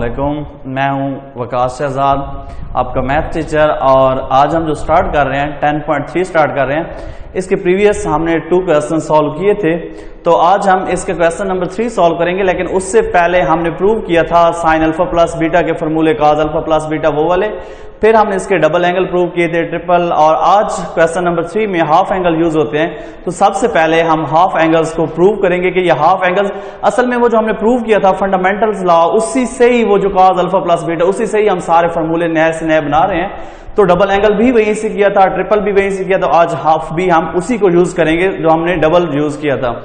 अस्सलामुअलैकुम, मैं हूं वकास शहजाद, आपका मैथ टीचर। और आज हम जो स्टार्ट कर रहे हैं 10.3 स्टार्ट कर रहे हैं। इसके प्रीवियस हमने 2 क्वेश्चन सॉल्व किए थे, तो आज हम इसके क्वेश्चन नंबर 3 सॉल्व करेंगे। लेकिन उससे पहले हमने प्रूव किया था साइन अल्फा प्लस बीटा के फॉर्मूले कॉस अल्फा प्लस बीटा वो वाले, फिर हमने इसके डबल एंगल प्रूव किए थे, ट्रिपल। और आज क्वेश्चन नंबर 3 में हाफ एंगल यूज होते हैं। तो सबसे पहले हम हाफ एंगल्स को प्रूव करेंगे कि ये हाफ एंगल्स असल में वो जो हमने प्रूव किया था फंडामेंटल्स लॉ, उसी से ही वो जो कॉस अल्फा प्लस बीटा, उसी से ही हम सारे फॉर्मूले नए से नए बना रहे हैं। तो डबल एंगल भी वहीं से किया था, ट्रिपल भी वहीं से किया था, तो आज हाफ भी हम उसी को यूज करेंगे जो हमने डबल यूज किया था।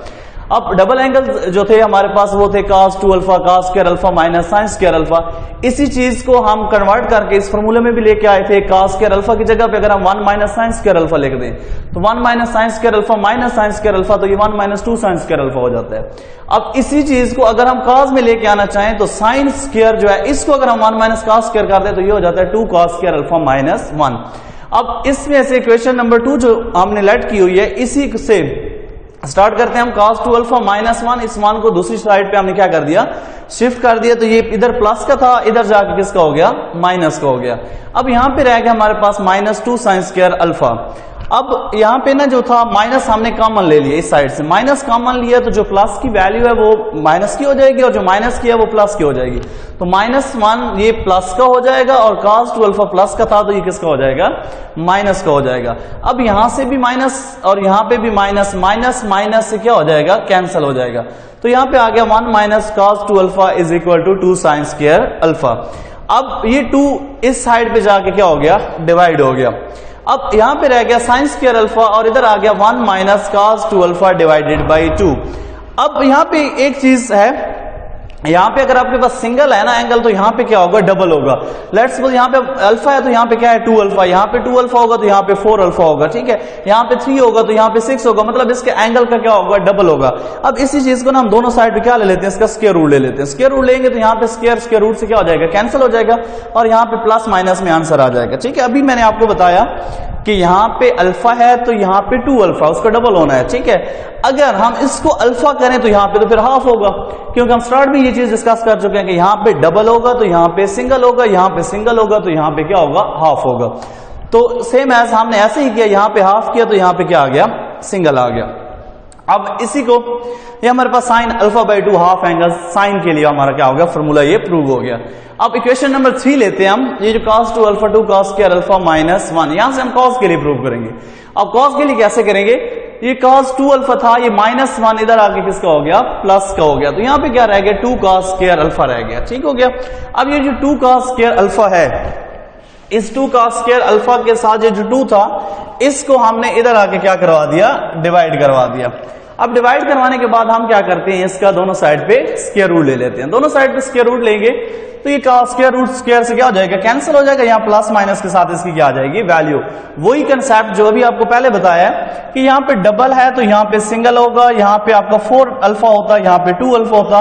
अब डबल एंगल जो थे हमारे पास वो थे cos 2 alpha cos square alpha minus sin square alpha. इसी चीज को हम कन्वर्ट करके इस फॉर्मूले में भी लेके आए थे। cos स्क्वायर अल्फा की जगह पे अगर हम 1 माइनस sin स्क्वायर अल्फा लिख दें तो 1 minus sin square alpha minus sin square alpha, तो ये 1 माइनस 2 sin स्क्वायर अल्फा हो जाता है। अब इसी चीज को अगर हम cos में लेके आना चाहें तो sin स्क्वायर जो है इसको अगर हम 1 माइनस cos स्क्वायर कर दें तो ये हो जाता है 2 cos स्क्वायर अल्फा माइनस 1। अब इसमें से इक्वेशन नंबर 2 जो हमने लेट की हुई है, इसी से स्टार्ट करते हैं हम। cos 2 अल्फा माइनस 1, इस मान को दूसरी स्लाइड पे हमने क्या कर दिया, शिफ्ट कर दिया। तो ये इधर प्लस का था, इधर जाके किसका हो गया, माइनस का हो गया। अब यहां पे रह गया हमारे पास माइनस 2 sin स्क्वायर अल्फा। अब यहाँ पे ना जो था माइनस हमने कॉमन ले लिया, इस साइड से माइनस कॉमन लिया तो जो प्लस की वैल्यू है वो माइनस की हो जाएगी और जो माइनस की है वो प्लस की हो जाएगी। तो -1 ये प्लस का हो जाएगा और cos 2 अल्फा प्लस का था तो ये किसका हो जाएगा, माइनस का हो जाएगा। अब यहां से भी माइनस और यहां पे भी माइनस, माइनस माइनस से क्या हो जाएगा, कैंसिल हो जाएगा। तो यहां पे आ गया 1 minus cos 2 alpha is equal to 2 sin square alpha. अब ये 2 इस साइड पे जाके क्या हो गया, डिवाइड हो गया। अब यहां पे रह गया sin स्क्वायर अल्फा और इधर आ गया 1 minus cos 2 alpha divided by 2। अब यहां पे एक चीज है, यहां पे अगर आपके पास सिंगल है ना एंगल तो यहां पे क्या होगा, डबल होगा। लेट्स सपोज यहां पे अल्फा है तो यहां पे क्या है, 2 अल्फा, यहां पे 2 अल्फा होगा तो यहां पे 4 अल्फा होगा, ठीक है। यहां पे 3 होगा तो यहां पे 6 होगा, मतलब इसके एंगल का क्या होगा, डबल होगा। अब इसी चीज को ना हम दोनों साइड पे क्या ले लेते हैं, इसका स्क्वायर रूट ले लेते हैं। स्क्वायर रूट लेंगे तो यहां पे स्क्वायर रूट से क्या हो जाएगा, कैंसिल हो जाएगा और यहां पे प्लस माइनस में आंसर आ जाएगा, ठीक है। अभी मैंने आपको बताया कि यहां पे अल्फा है तो यहां पे 2 अल्फा, उसका डबल होना है, ठीक है। अगर हम इसको अल्फा करें तो यहां पे तो फिर हाफ होगा, क्योंकि हम स्टार्ट में ये चीज डिस्कस कर चुके हैं कि यहां पे डबल होगा तो यहां पे सिंगल होगा, यहां पे सिंगल होगा तो यहां पे क्या होगा, हाफ होगा। तो सेम एज हमने ऐसे ही किया, यहां पे हाफ किया तो यहां पे क्या आ गया, सिंगल आ गया। अब इसी को ये हमारे पास sine alpha by 2 half angle sine के लिए हमारा क्या हो गया, फॉर्मूला ये प्रूव हो गया। अब इक्वेशन नंबर 3 लेते हैं हम, ये जो cos 2 alpha 2 cos square alpha minus 1, यहां से हम cos के लिए प्रूव करेंगे। अब cos के लिए कैसे करेंगे, ये cos 2 अल्फा था, ये -1 इधर आके किसका हो गया, प्लस का हो गया। तो यहां पे क्या रह गया, 2 cos स्क्वायर अल्फा रह गया, ठीक हो गया। अब ये जो 2 cos स्क्वायर अल्फा है, इस 2 cos स्क्वायर अल्फा के साथ ये जो 2 था इसको हमने इधर आके क्या करवा दिया, डिवाइड करवा दिया। अब डिवाइड करवाने के बाद हम क्या करते हैं, इसका दोनों साइड पे स्क्वायर रूट ले लेते हैं। दोनों साइड पे स्क्वायर रूट लेंगे तो ये स्क्वायर रूट स्क्वायर से क्या हो जाएगा, कैंसिल हो जाएगा। यहाँ प्लस माइनस के साथ इसकी क्या आ जाएगी, वैल्यू। वही कंसेप्ट जो अभी आपको पहले बताया कि यहाँ पे डबल है तो यहाँ पे सिंगल होगा, यहाँ पे आपका 4 अल्फा होता, यहाँ पे 2 अल्फा होता।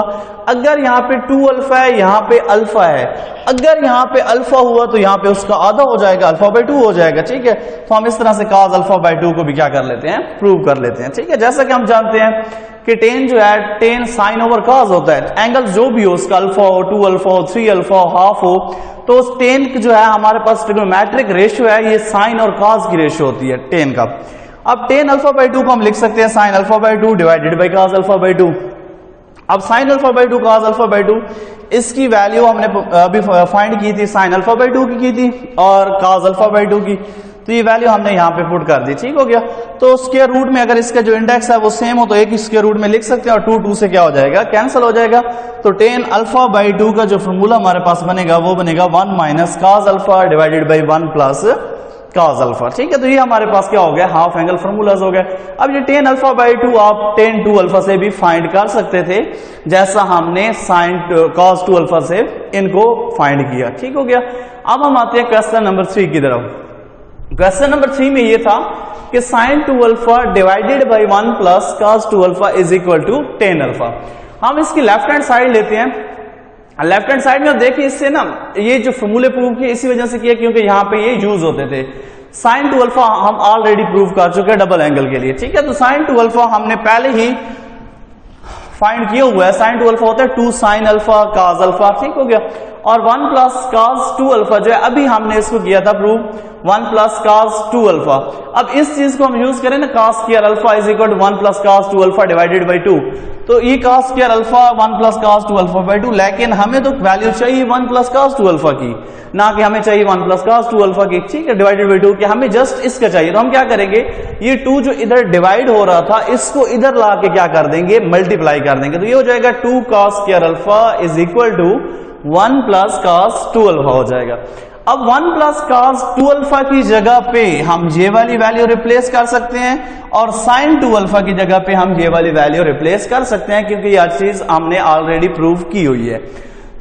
अगर यहाँ पे 2 अल्फा है, यहाँ पे अल्फा है, अगर यहाँ पे अल्फा हुआ तो यहाँ पे उसका आधा हो जाएगा, अल्फा बाई 2 हो जाएगा, ठीक है। तो हम इस तरह से cos अल्फा बाई 2 को भी क्या कर लेते हैं, प्रूव कर लेते हैं, ठीक है। जैसा कि हम जानते हैं कि tan जो है, tan साइन ओवर cos होता है। एंगल जो भी हो, उसका अल्फा हो, 2 अल्फा हो, 3 अल्फा हो, हाफ हो, तो उस tan जो है हमारे पास ट्रिग्नोमेट्रिक रेशियो है, ये साइन और cos की रेशियो होती है tan का। अब tan अल्फा बाई 2 को हम लिख सकते हैं sign alpha by 2 divided by cos alpha by 2। अब sign alpha by 2 cos alpha by 2, इसकी वैल्यू हमने अभी फाइंड की थी, साइन अल्फा बाई 2 की थी और cos अल्फा बाई 2 की। तो ये वैल्यू हमने यहाँ पे पुट कर दी, ठीक हो गया। तो स्क्वायर रूट में अगर इसका जो इंडेक्स है वो सेम हो तो एक ही स्क्वायर रूट में लिख सकते हैं और 2 2 से क्या हो जाएगा, कैंसिल हो जाएगा। तो tan अल्फा बाई 2 का जो फॉर्मूला हमारे पास बनेगा वो बनेगा 1 minus cos alpha divided by 1 plus cos alpha, ठीक है। तो ये हमारे पास क्या हो गया, हाफ एंगल फॉर्मूलाज हो गए। अब ये tan अल्फा बाई 2 आप tan 2 अल्फा से भी फाइंड कर सकते थे, जैसा हमने sin cos 2 अल्फा से इनको फाइंड किया, ठीक हो गया। अब हम आते हैं क्वेश्चन नंबर 3 की तरफ। क्वेश्चन नंबर 3 में ये था कि sin 2 alpha divided by 1 plus cos 2 alpha is equal to tan alpha. हम इसकी लेफ्ट हैंड साइड लेते हैं। लेफ्ट हैंड साइड में देखिए, इससे ना ये जो फॉर्मूले प्रूव किए इसी वजह से किया क्योंकि यहाँ पे ये यूज होते थे। sin 2 अल्फा हम ऑलरेडी प्रूव कर चुके हैं डबल एंगल के लिए, ठीक है। तो sin 2 अल्फा हमने पहले ही फाइंड किया हुआ है, साइन 2 अल्फा होता है 2 साइन अल्फा काज अल्फा, ठीक हो गया। और 1 प्लस काज 2 अल्फा जो है अभी हमने इसको किया था प्रूव 1 प्लस काज 2 अल्फा। अब इस चीज को हम यूज करें ना, cos square alpha is equal to 1 plus cos 2 alpha divided by 2, तो ये cos square alpha 1 plus cos 2 alpha by 2, लेकिन हमें तो वैल्यू चाहिए 1 प्लस काज 2 अल्फा की, ना कि हमें चाहिए 1 प्लस काज 2 अल्फा की, ठीक है, डिवाइडेड बाई 2 कि हमें जस्ट इसका चाहिए। तो हम क्या करेंगे, ये 2 जो इधर डिवाइड हो रहा था इसको इधर ला के क्या कर देंगे, मल्टीप्लाई कर देंगे, तो ये हो जाएगा 2 cos square alpha is equal to 1 plus cos 2 alpha हो जाएगा। अब 1 प्लस काज 2 अल्फा की जगह पे हम ये वाली वैल्यू रिप्लेस कर सकते हैं और साइन 2 अल्फा की जगह पे हम ये वाली वैल्यू रिप्लेस कर सकते हैं, क्योंकि यह चीज हमने ऑलरेडी प्रूव की हुई है।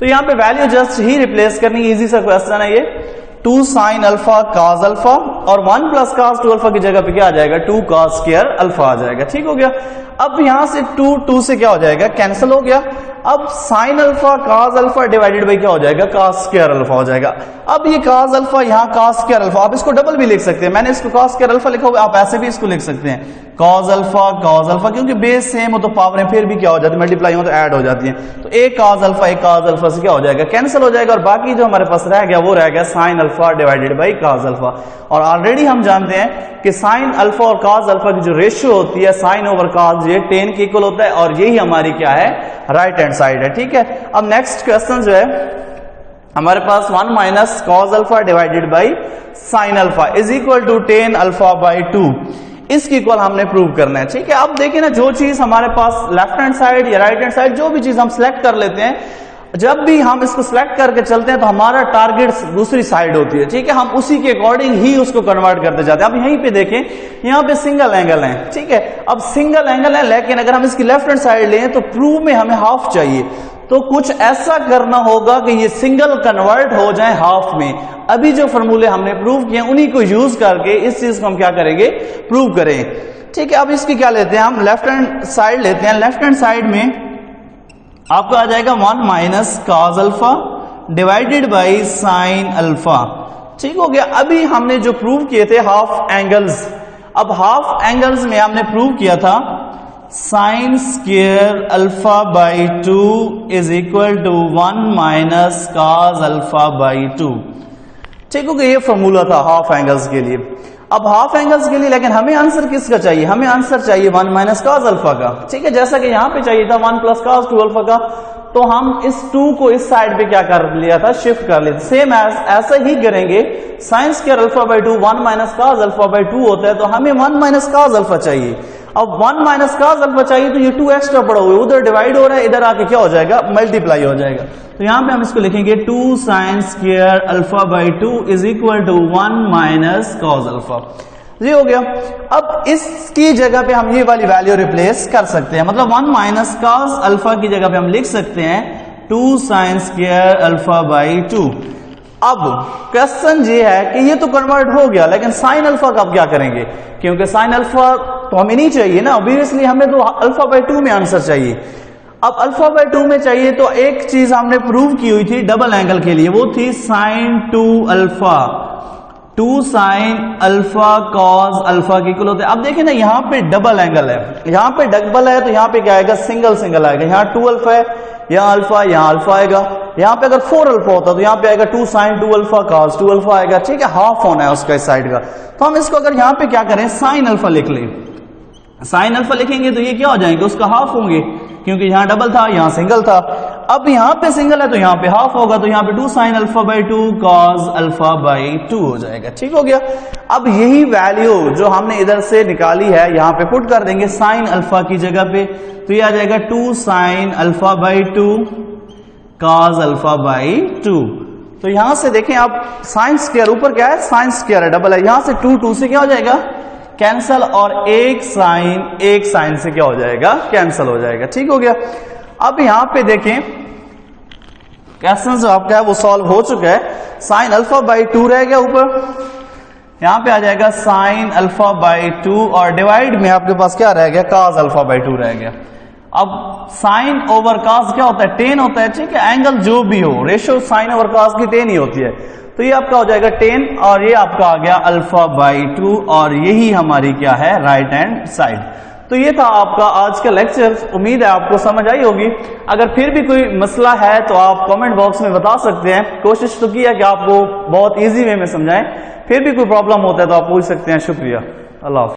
तो यहां पे वैल्यू जस्ट ही रिप्लेस करनी, इजी सा क्वेश्चन है ये। 2 साइन अल्फा काज अल्फा और 1 प्लस काज 2 अल्फा की जगह पे क्या आ जाएगा, 2 काज स्क्वायर अल्फा आ जाएगा, ठीक हो गया। अब यहां से 2 से क्या हो जाएगा, कैंसिल हो गया। अब sine alpha cause alpha divided by क्या हो जाएगा, काज स्क्वायर अल्फा हो जाएगा। अब ये काज अल्फा यहाँ काज स्क्वायर अल्फा, आप इसको डबल भी लिख सकते हैं, मैंने इसको काज स्क्वायर अल्फा लिखा हुआ, आप ऐसे भी इसको लिख सकते हैं काज अल्फा, क्योंकि बेस सेम हो तो पावरें फिर भी क्या हो जाती है, मल्टीप्लाई हो तो ऐड हो जाती है। तो एक काज अल्फा से क्या हो जाएगा, कैंसिल हो जाएगा, और बाकी जो हमारे पास रह गया वो रह गया sine alpha divided by cause alpha. और ऑलरेडी हम जानते हैं कि साइन अल्फा और काज अल्फा की जो रेशियो होती है साइन ओवर काज, ये 10 के इक्वल होता है, और यही हमारी क्या है, राइट हैंड साइड है, ठीक है। अब नेक्स्ट क्वेश्चन जो है हमारे पास 1 minus cos alpha divided by sine alpha is equal to 10 alpha by 2, इसकी इक्वल हमने प्रूव करना है, ठीक है। अब देखिए ना, जो चीज हमारे पास लेफ्ट हैंड साइड या राइट हैंड साइड जो भी चीज हम सिलेक्ट कर लेते हैं, जब भी हम इसको सिलेक्ट करके चलते हैं तो हमारा टारगेट दूसरी साइड होती है, ठीक है, हम उसी के अकॉर्डिंग ही उसको कन्वर्ट करते जाते हैं। अब यहीं पे देखें, यहाँ पे सिंगल एंगल है, ठीक है, अब सिंगल एंगल है, लेकिन अगर हम इसकी लेफ्ट हैंड साइड लें तो प्रूव में हमें हाफ चाहिए, तो कुछ ऐसा करना होगा कि ये सिंगल कन्वर्ट हो जाए हाफ में। अभी जो फॉर्मूले हमने प्रूव किए उन्हीं को यूज करके इस चीज को हम क्या करेंगे, प्रूव करें, ठीक है। अब इसकी क्या लेते हैं, हम लेफ्ट हैंड साइड लेते हैं। लेफ्ट हैंड साइड में आपको आ जाएगा 1 minus cos alpha divided by sine alpha, ठीक हो गया। अभी हमने जो प्रूव किए थे हाफ एंगल्स, अब हाफ एंगल्स में हमने प्रूव किया था sine square alpha by 2 is equal to 1 minus cos alpha by 2, ठीक हो गया। ये फॉर्मूला था हाफ एंगल्स के लिए। अब हाफ एंगल्स के लिए लेकिन हमें आंसर किसका चाहिए, हमें आंसर चाहिए 1 माइनस कॉस अल्फा का, ठीक है, जैसा कि यहां पे चाहिए था 1 प्लस कॉस 2 अल्फा का, तो हम इस 2 को इस साइड पे क्या कर लिया था, शिफ्ट कर लिया था। सेम ऐसा ही करेंगे, sign square alpha by 2 1 minus cos alpha by 2 होता है, तो हमें 1 माइनस कॉस अल्फा चाहिए। अब 1 माइनस कॉस अल्फा चाहिए तो ये 2 एक्स्ट्रा पड़ा हुआ है, उधर डिवाइड हो रहा है, इधर आके क्या हो जाएगा, मल्टीप्लाई हो जाएगा। तो यहां पे हम इसको लिखेंगे 2 sine square alpha by 2 is equal to 1 minus cos alpha, ये हो गया। अब इसकी जगह पे हम ये वाली वैल्यू रिप्लेस कर सकते हैं, मतलब 1 माइनस कॉस अल्फा की जगह पे हम लिख सकते हैं 2 साइन स्क्वायर अल्फा बाई 2। अब क्वेश्चन ये है कि ये तो कन्वर्ट हो गया, लेकिन साइन अल्फा का अब क्या करेंगे, क्योंकि साइन अल्फा तो हमें नहीं चाहिए ना, ऑब्वियसली हमें तो अल्फा बाई 2 में आंसर चाहिए। अब अल्फा बाई 2 में चाहिए तो एक चीज हमने प्रूव की हुई थी डबल एंगल के लिए, वो थी sine 2 alpha, 2 sine alpha cos alpha के इक्वल होते हैं। अब देखिए ना, यहाँ पे डबल एंगल है, यहाँ पे डबल है, तो यहाँ पे क्या आएगा, सिंगल सिंगल आएगा। यहाँ 2 अल्फा है, यहाँ अल्फा आएगा। यहाँ पे अगर 4 अल्फा होता तो यहाँ पे आएगा 2 साइन 2 अल्फा कॉस 2 अल्फा आएगा, ठीक है, हाफ होना है उसका इस साइड का। तो हम इसको अगर यहाँ पे क्या करें, साइन अल्फा लिख लें, साइन अल्फा लिखेंगे तो ये क्या हो जाएंगे, उसका हाफ होंगे, क्योंकि यहाँ डबल था, यहाँ सिंगल था। अब यहाँ पे सिंगल है तो यहाँ पे हाफ होगा, तो यहाँ पे 2 sine alpha by 2 cos alpha by 2 हो जाएगा, ठीक हो गया। अब यही वैल्यू जो हमने इधर से निकाली है यहाँ पे पुट कर देंगे साइन अल्फा की जगह पे, तो ये आ जाएगा 2 sine alpha by 2 cos alpha by 2। तो यहां से देखें आप, साइन स्क्वायर ऊपर क्या है, साइन स्क्वायर है, डबल है, यहां से 2 से क्या हो जाएगा, कैंसल, और एक साइन से क्या हो जाएगा, कैंसल हो जाएगा, ठीक हो गया। अब यहां पे देखें क्वेश्चन जो आपका है वो सॉल्व हो चुका है। साइन अल्फा बाई 2 रह गया ऊपर, यहां पे आ जाएगा साइन अल्फा बाई 2, और डिवाइड में आपके पास क्या रह गया, कॉस अल्फा बाई 2 रह गया। अब साइन ओवर कॉस क्या होता है, 10 होता है, ठीक है, एंगल जो भी हो, रेशियो साइन ओवर कॉस की 10 ही होती है, तो ये आपका हो जाएगा 10, और ये आपका आ गया अल्फा बाई 2, और यही हमारी क्या है, राइट हैंड साइड। तो ये था आपका आज का लेक्चर। उम्मीद है आपको समझ आई होगी। अगर फिर भी कोई मसला है तो आप कमेंट बॉक्स में बता सकते हैं। कोशिश तो की है कि आपको बहुत इजी वे में समझाएं। फिर भी कोई प्रॉब्लम होता है तो आप पूछ सकते हैं। शुक्रिया। अल्लाह हाफ़िज़।